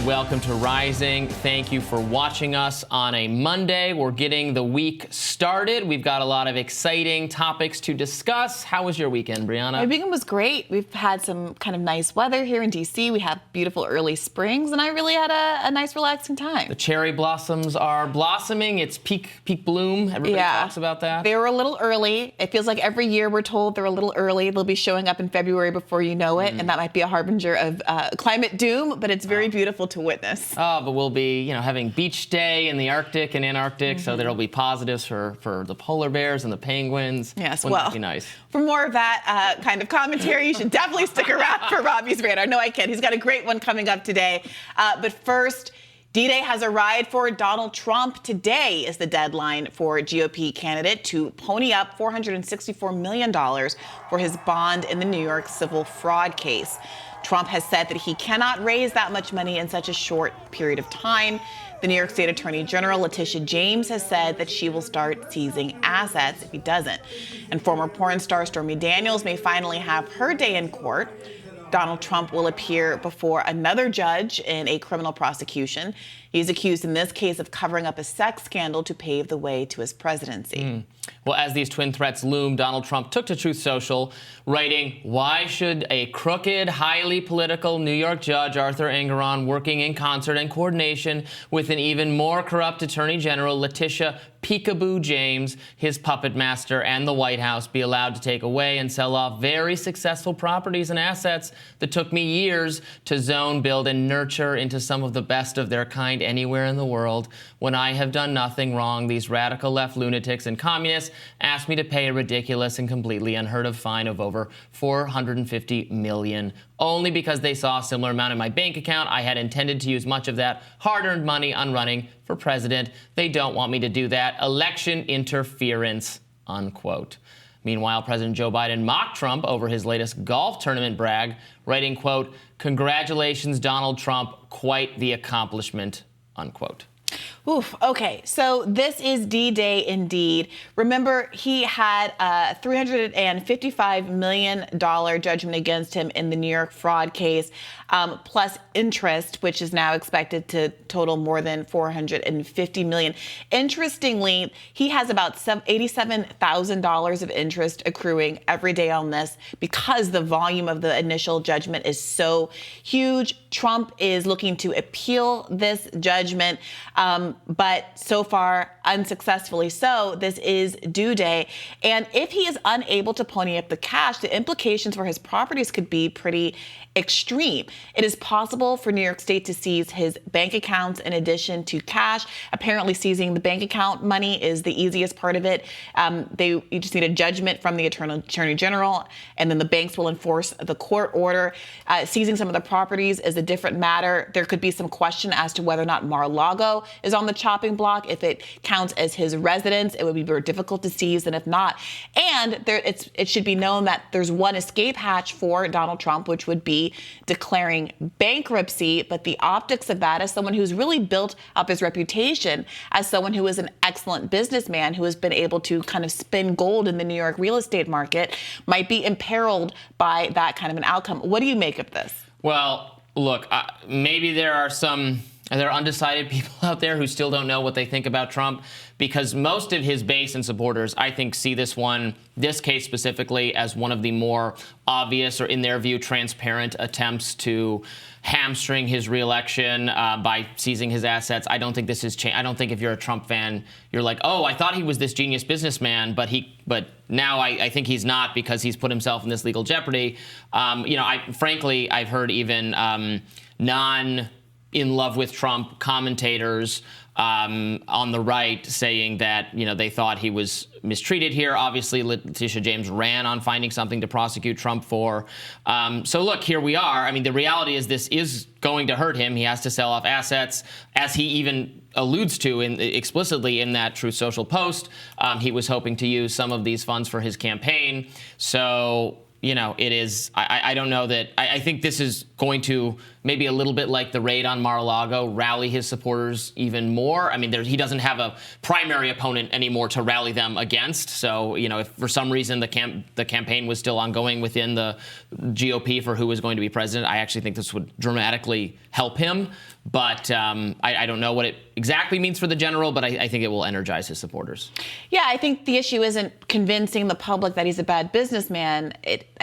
welcome to Rising. Thank you for watching us on a Monday. We're getting the week started. We've got a lot of exciting topics to discuss. How was your weekend, Briahna? My weekend was great. We've had some kind of nice weather here in D.C. We have beautiful early springs, and I really had a nice, relaxing time. The cherry blossoms are blossoming. It's peak bloom. Everybody talks about that. They were a little early. It feels like every year we're told they're a little early. They'll be showing up in February before you know it, and that might be a harbinger of climate doom, but it's very beautiful to witness. Oh, but we'll be, having beach day in the Arctic and Antarctic, so there'll be positives for the polar bears and the penguins. Yes, Wouldn't that be nice? For more of that kind of commentary, you should definitely stick around for Robby's Radar. No, I kid. He's got a great one coming up today. But first, D-Day has arrived for Donald Trump. Today is the deadline for GOP candidate to pony up $464 million for his bond in the New York civil fraud case. Trump has said that he cannot raise that much money in such a short period of time. The New York State Attorney General, Letitia James, has said that she will start seizing assets if he doesn't. And former porn star Stormy Daniels may finally have her day in court. Donald Trump will appear before another judge in a criminal prosecution. He's accused in this case of covering up a sex scandal to pave the way to his presidency. Well, as these twin threats loom, Donald Trump took to Truth Social, writing, "Why should a crooked, highly political New York judge, Arthur Engoron, working in concert and coordination with an even more corrupt Attorney General, Letitia Peekaboo James, his puppet master, and the White House, be allowed to take away and sell off very successful properties and assets that took me years to zone, build, and nurture into some of the best of their kind anywhere in the world? When I have done nothing wrong, these radical left lunatics and communists asked me to pay a ridiculous and completely unheard of fine of over $450 million. Only because they saw a similar amount in my bank account. I had intended to use much of that hard-earned money on running for president. They don't want me to do that. Election interference," unquote. Meanwhile, President Joe Biden mocked Trump over his latest golf tournament brag, writing, quote, "Congratulations, Donald Trump, quite the accomplishment," unquote. Oof. Okay, so this is D-Day indeed. Remember, he had a $355 million judgment against him in the New York fraud case, plus interest, which is now expected to total more than $450 million. Interestingly, he has about $87,000 of interest accruing every day on this because the volume of the initial judgment is so huge. Trump is looking to appeal this judgment, but so far unsuccessfully so. This is due day. And if he is unable to pony up the cash, the implications for his properties could be pretty extreme. It is possible for New York State to seize his bank accounts in addition to cash. Apparently, seizing the bank account money is the easiest part of it. You just need a judgment from the Attorney General, and then the banks will enforce the court order. Seizing some of the properties is a different matter. There could be some question as to whether or not Mar-a-Lago is on the chopping block. If it counts as his residence, it would be very difficult to seize, and if not. And it should be known that there's one escape hatch for Donald Trump, which would be declaring bankruptcy. But the optics of that, as someone who's really built up his reputation as someone who is an excellent businessman who has been able to kind of spin gold in the New York real estate market, might be imperiled by that kind of an outcome. What do you make of this? Well, look, maybe there are undecided people out there who still don't know what they think about Trump, because most of his base and supporters, I think, see this case specifically, as one of the more obvious, or in their view, transparent attempts to hamstring his reelection by seizing his assets. I don't think this is I don't think if you're a Trump fan, you're like, oh, I thought he was this genius businessman, but now I think he's not, because he's put himself in this legal jeopardy. Frankly, I've heard even in love with Trump commentators on the right saying that, they thought he was mistreated here. Obviously, Letitia James ran on finding something to prosecute Trump for. So look, here we are. I mean, the reality is this is going to hurt him. He has to sell off assets, as he even alludes to explicitly in that Truth Social post. He was hoping to use some of these funds for his campaign. So, it is, I don't know that, I think this is going to, maybe a little bit like the raid on Mar-a-Lago, rally his supporters even more. I mean, he doesn't have a primary opponent anymore to rally them against. So, if for some reason the campaign was still ongoing within the GOP for who was going to be president, I actually think this would dramatically help him. But I don't know what it exactly means for the general, but I think it will energize his supporters. Yeah, I think the issue isn't convincing the public that he's a bad businessman.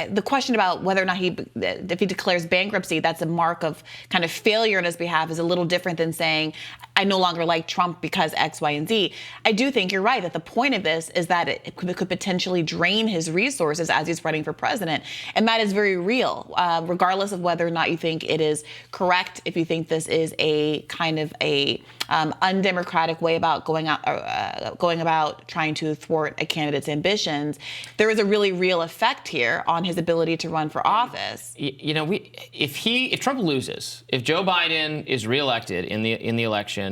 The question about whether or not if he declares bankruptcy, that's a mark of kind of failure on his behalf, is a little different than saying, I no longer like Trump because X, Y, and Z. I do think you're right that the point of this is that it could potentially drain his resources as he's running for president. And that is very real, regardless of whether or not you think it is correct, if you think this is a kind of undemocratic way about going about trying to thwart a candidate's ambitions. There is a really real effect here on his ability to run for office. If Trump loses, if Joe Biden is reelected in the election,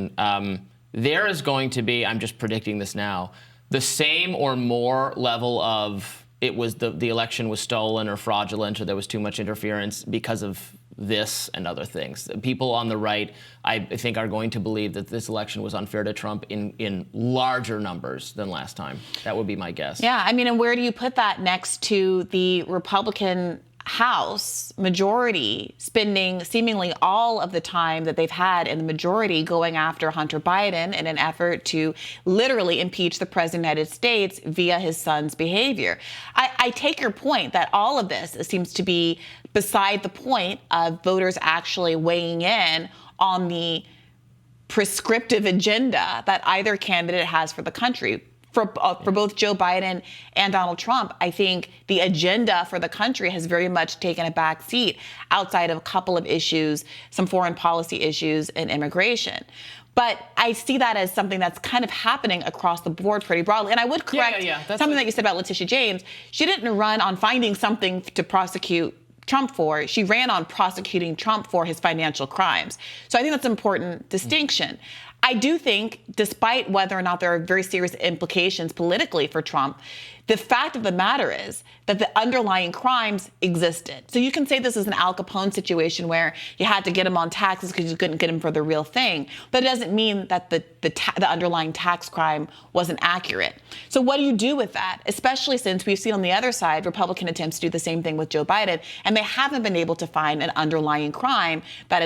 there is going to be, I'm just predicting this now, the same or more level of the election was stolen or fraudulent or there was too much interference because of this and other things. People on the right, I think, are going to believe that this election was unfair to Trump in larger numbers than last time. That would be my guess. Yeah, I mean, and where do you put that next to the Republican House majority spending seemingly all of the time that they've had in the majority going after Hunter Biden in an effort to literally impeach the president of the United States via his son's behavior? I take your point that all of this seems to be beside the point of voters actually weighing in on the prescriptive agenda that either candidate has for the country. For both Joe Biden and Donald Trump, I think the agenda for the country has very much taken a back seat outside of a couple of issues, some foreign policy issues and immigration. But I see that as something that's kind of happening across the board pretty broadly. And I would correct something that you said about Letitia James. She didn't run on finding something to prosecute Trump for. She ran on prosecuting Trump for his financial crimes. So I think that's an important distinction. I do think, despite whether or not there are very serious implications politically for Trump, the fact of the matter is that the underlying crimes existed. So you can say this is an Al Capone situation where you had to get him on taxes because you couldn't get him for the real thing. But it doesn't mean that the underlying tax crime wasn't accurate. So what do you do with that? Especially since we've seen on the other side Republican attempts to do the same thing with Joe Biden, and they haven't been able to find an underlying crime that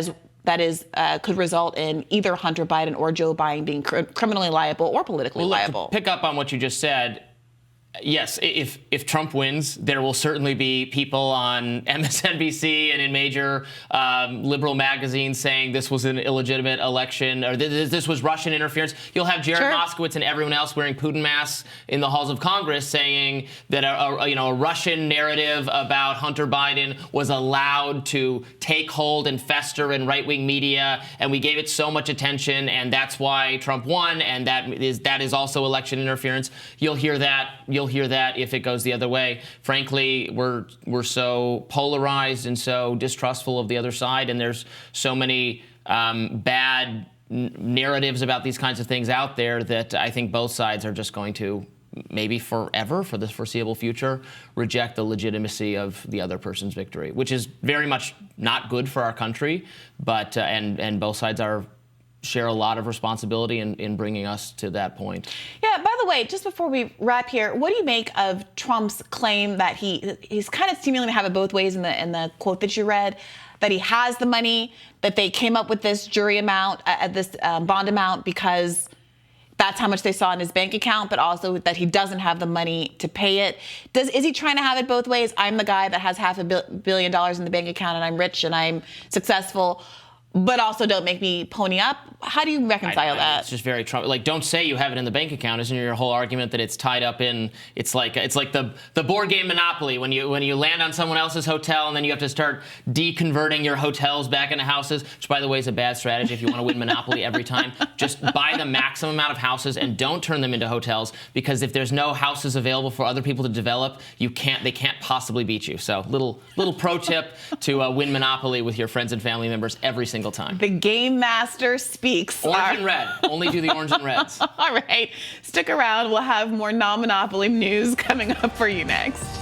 could result in either Hunter Biden or Joe Biden being criminally liable or politically liable. To pick up on what you just said, yes, if Trump wins, there will certainly be people on MSNBC and in major liberal magazines saying this was an illegitimate election or this was Russian interference. You'll have Jared Moskowitz and everyone else wearing Putin masks in the halls of Congress saying that a Russian narrative about Hunter Biden was allowed to take hold and fester in right-wing media, and we gave it so much attention, and that's why Trump won, and that is also election interference. You'll hear that if it goes the other way. Frankly, we're so polarized and so distrustful of the other side, and there's so many bad narratives about these kinds of things out there that I think both sides are just going to, maybe forever, for the foreseeable future, reject the legitimacy of the other person's victory, which is very much not good for our country, but and both sides share a lot of responsibility in bringing us to that point. Yeah, by the way, just before we wrap here, what do you make of Trump's claim that he's kind of seemingly have it both ways in the quote that you read, that he has the money, that they came up with this jury amount, this bond amount because that's how much they saw in his bank account, but also that he doesn't have the money to pay it. Is he trying to have it both ways? I'm the guy that has $500 million in the bank account and I'm rich and I'm successful, but also don't make me pony up. How do you reconcile that? It's just very Trump. Like, don't say you have it in the bank account. Isn't your whole argument that it's tied up in? It's like the board game Monopoly when you land on someone else's hotel and then you have to start deconverting your hotels back into houses. Which, by the way, is a bad strategy if you want to win Monopoly every time. Just buy the maximum amount of houses and don't turn them into hotels, because if there's no houses available for other people to develop, they can't possibly beat you. So little pro tip to win Monopoly with your friends and family members every single time. The game master speaks. Orange and red. Only do the orange and reds. All right. Stick around. We'll have more non-Monopoly news coming up for you next.